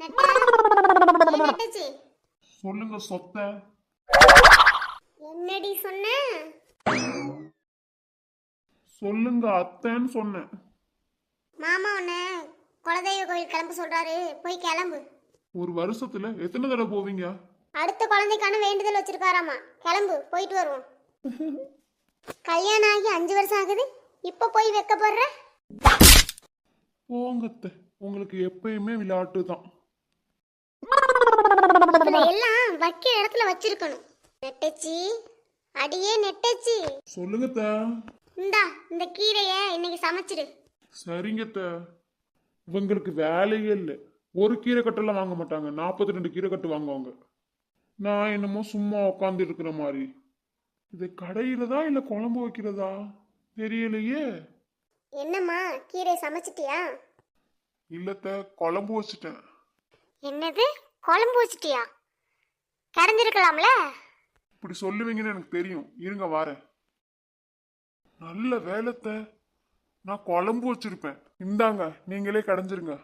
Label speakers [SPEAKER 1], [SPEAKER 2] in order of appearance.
[SPEAKER 1] நெட்டச்சி
[SPEAKER 2] சொல்லுங்க சொத்த.
[SPEAKER 1] என்னடி சொன்ன?
[SPEAKER 2] சொல்லுங்க அத்தைன்னு சொன்னேன்.
[SPEAKER 1] மாமா உன்னை குலதெய்வ கோயில் கிளம்ப சொல்றாரு, போய் கிளம்பு.
[SPEAKER 2] ஒரு வருஷத்துல எத்தனை தடவை போவீங்க?
[SPEAKER 1] அடுத்த குழந்தைக்கான வேண்டுதல் வச்சிருக்காராமா, கிளம்பு போயிட்டு வருவோம். கல்யாணம் ஆகி 5 வருஷம் ஆகுது, இப்ப போய் வைக்க போடுற?
[SPEAKER 2] போங்க அத்தை, உங்களுக்கு எப்பயுமே விளையாட்டு தான்.
[SPEAKER 1] எல்லாம் வைக்கிற இடத்துல வச்சிருக்கணும். நெட்டச்சி, அடியே நெட்டச்சி.
[SPEAKER 2] சொல்லுங்க அத்தை.
[SPEAKER 1] இந்தா இந்த கீரைய இன்னைக்கு சமைச்சிடு.
[SPEAKER 2] சரிங்க அத்தை. இவங்களுக்கு வேலையே இல்லை. ஒரு கீரை கட்டெல்லாம் வாங்க மாட்டாங்க, 42 கீரை கட்டு வாங்குவாங்க. நான் என்னமோ சும்மா உட்காந்து இருக்கிற மாதிரி. இது கடையிலதா இல்ல குழம்பு வைக்கிறதா தெரியலையே.
[SPEAKER 1] என்னம்மா, கீரை சமைச்சிட்டியா?
[SPEAKER 2] இல்லத்த, குழம்பு வச்சுட்டேன்.
[SPEAKER 1] என்னது, குழம்பு வச்சிட்டியா? கரைஞ்சிருக்கலாம்ல.
[SPEAKER 2] இப்படி சொல்லுவீங்கன்னு எனக்கு தெரியும், இருங்க வாரேன். நல்ல வேலைத்த, நான் குழம்பு வச்சிருப்பேன். இந்தாங்க, நீங்களே கடைஞ்சிருங்க.